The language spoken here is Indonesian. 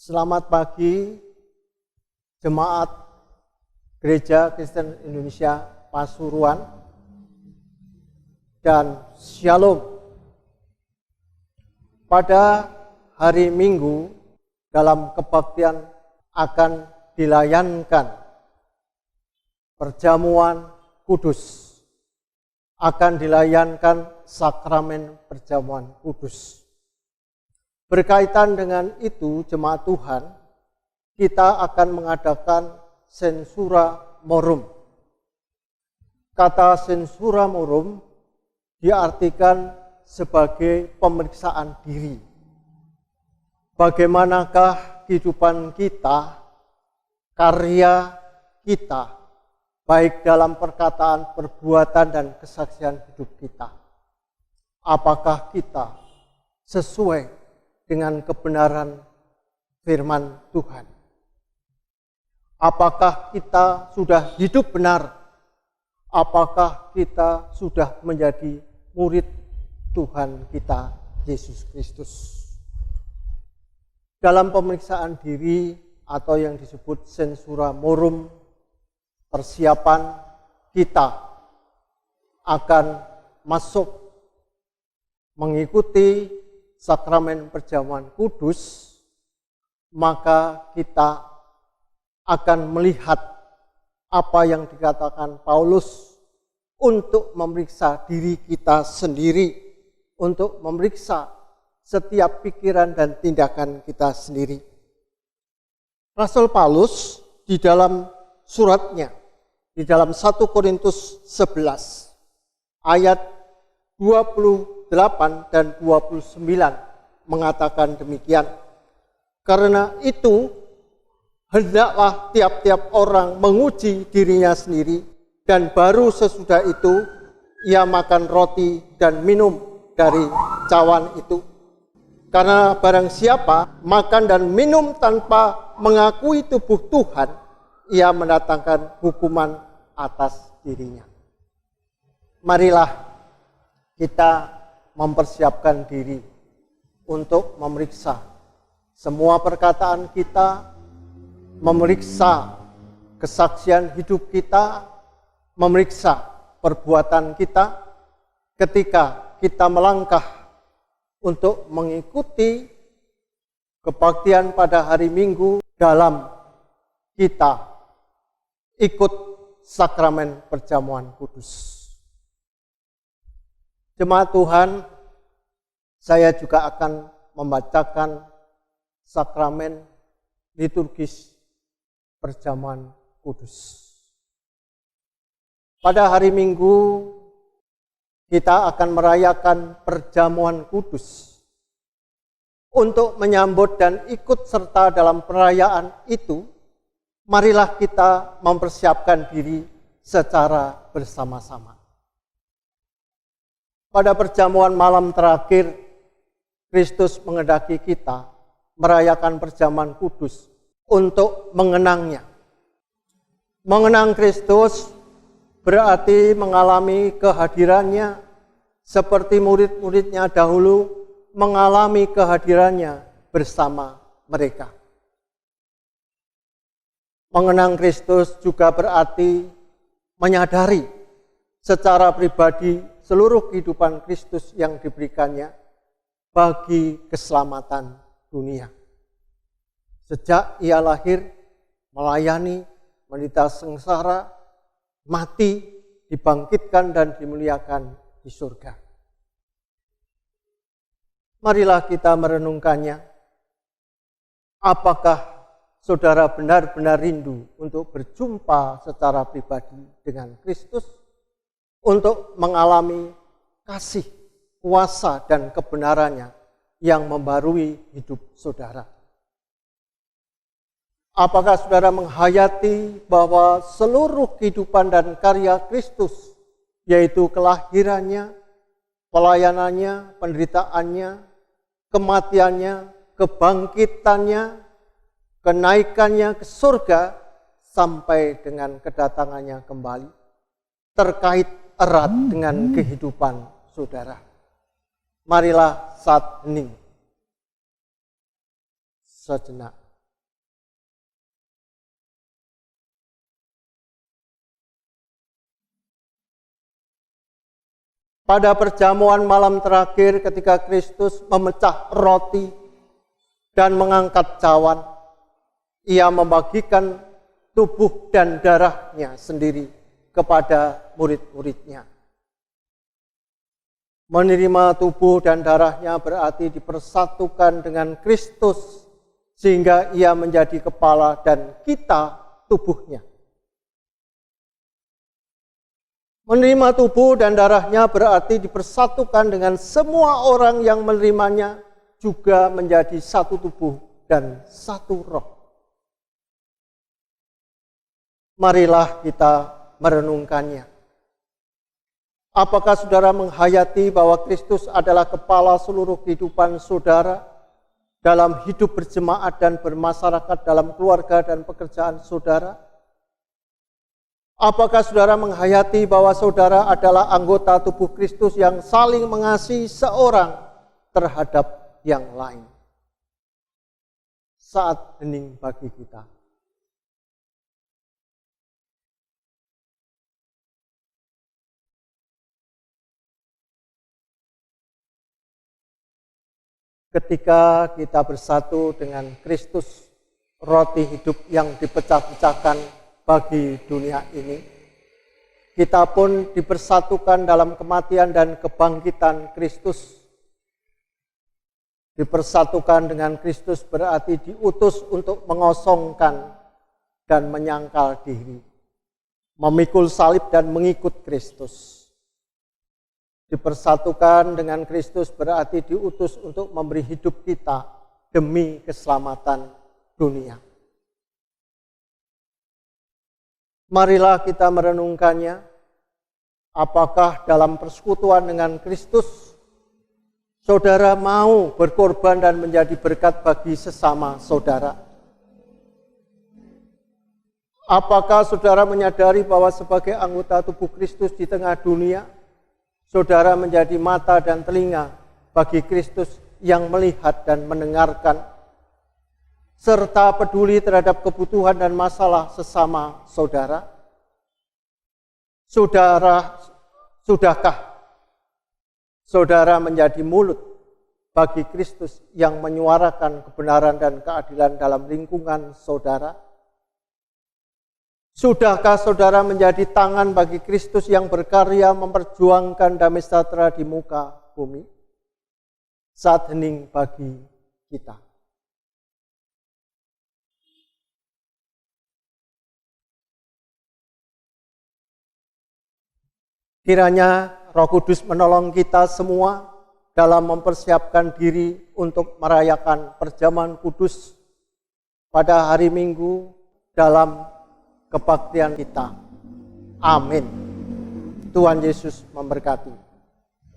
Selamat pagi, Jemaat Gereja Kristen Indonesia Pasuruan, dan Shalom. Pada hari Minggu dalam kebaktian akan dilayankan perjamuan kudus, akan dilayankan sakramen perjamuan kudus. Berkaitan dengan itu, jemaat Tuhan, kita akan mengadakan sensura morum. Kata sensura morum diartikan sebagai pemeriksaan diri. Bagaimanakah kehidupan kita, karya kita, baik dalam perkataan, perbuatan, dan kesaksian hidup kita. Apakah kita sesuai dengan kebenaran firman Tuhan? Apakah kita sudah hidup benar? Apakah kita sudah menjadi murid Tuhan kita, Yesus Kristus? Dalam pemeriksaan diri atau yang disebut sensura morum, persiapan kita akan masuk mengikuti sakramen perjamuan kudus, maka kita akan melihat apa yang dikatakan Paulus untuk memeriksa diri kita sendiri, untuk memeriksa setiap pikiran dan tindakan kita sendiri. Rasul Paulus di dalam suratnya, di dalam 1 Korintus 11 ayat 28 dan 29 mengatakan demikian. Karena itu, hendaklah tiap-tiap orang menguji dirinya sendiri, dan baru sesudah itu ia makan roti dan minum dari cawan itu. Karena barang siapa makan dan minum tanpa mengakui tubuh Tuhan, ia mendatangkan hukuman atas dirinya. Marilah kita mempersiapkan diri untuk memeriksa semua perkataan kita, memeriksa kesaksian hidup kita, memeriksa perbuatan kita ketika kita melangkah untuk mengikuti kebaktian pada hari Minggu dalam kita ikut sakramen perjamuan kudus. Jemaat Tuhan, saya juga akan membacakan sakramen liturgis perjamuan kudus. Pada hari Minggu, kita akan merayakan perjamuan kudus. Untuk menyambut dan ikut serta dalam perayaan itu, marilah kita mempersiapkan diri secara bersama-sama. Pada perjamuan malam terakhir, Kristus menghendaki kita merayakan perjamuan kudus untuk mengenangnya. Mengenang Kristus berarti mengalami kehadirannya seperti murid-muridnya dahulu mengalami kehadirannya bersama mereka. Mengenang Kristus juga berarti menyadari secara pribadi seluruh kehidupan Kristus yang diberikannya bagi keselamatan dunia. Sejak ia lahir, melayani, menderita sengsara, mati, dibangkitkan dan dimuliakan di surga. Marilah kita merenungkannya. Apakah saudara benar-benar rindu untuk berjumpa secara pribadi dengan Kristus, untuk mengalami kasih, kuasa, dan kebenarannya yang membarui hidup saudara? Apakah saudara menghayati bahwa seluruh kehidupan dan karya Kristus, yaitu kelahirannya, pelayanannya, penderitaannya, kematiannya, kebangkitannya, kenaikannya ke surga, sampai dengan kedatangannya kembali, terkait erat dengan kehidupan saudara? Marilah saat hening sejenak Pada perjamuan malam terakhir ketika Kristus memecah roti dan mengangkat cawan, ia membagikan tubuh dan darahnya sendiri kepada murid-muridnya. Menerima tubuh dan darahnya berarti dipersatukan dengan Kristus, sehingga ia menjadi kepala dan kita tubuhnya. Menerima tubuh dan darahnya berarti dipersatukan dengan semua orang yang menerimanya, juga menjadi satu tubuh dan satu roh. Marilah kita merenungkannya. Apakah saudara menghayati bahwa Kristus adalah kepala seluruh kehidupan saudara dalam hidup berjemaat dan bermasyarakat, dalam keluarga dan pekerjaan saudara? Apakah saudara menghayati bahwa saudara adalah anggota tubuh Kristus yang saling mengasihi seorang terhadap yang lain? Saat hening bagi kita. Ketika kita bersatu dengan Kristus, roti hidup yang dipecah-pecahkan bagi dunia ini, kita pun dipersatukan dalam kematian dan kebangkitan Kristus. Dipersatukan dengan Kristus berarti diutus untuk mengosongkan dan menyangkal diri, memikul salib dan mengikut Kristus. Dipersatukan dengan Kristus berarti diutus untuk memberi hidup kita demi keselamatan dunia. Marilah kita merenungkannya. Apakah dalam persekutuan dengan Kristus, saudara mau berkorban dan menjadi berkat bagi sesama saudara? Apakah saudara menyadari bahwa sebagai anggota tubuh Kristus di tengah dunia, saudara menjadi mata dan telinga bagi Kristus yang melihat dan mendengarkan, serta peduli terhadap kebutuhan dan masalah sesama saudara? Sudahkah saudara menjadi mulut bagi Kristus yang menyuarakan kebenaran dan keadilan dalam lingkungan saudara? Sudahkah saudara menjadi tangan bagi Kristus yang berkarya memperjuangkan damai sejahtera di muka bumi? Saat hening bagi kita. Kiranya Roh Kudus menolong kita semua dalam mempersiapkan diri untuk merayakan perjamuan kudus pada hari Minggu dalam kebaktian kita. Amin. Tuhan Yesus memberkati.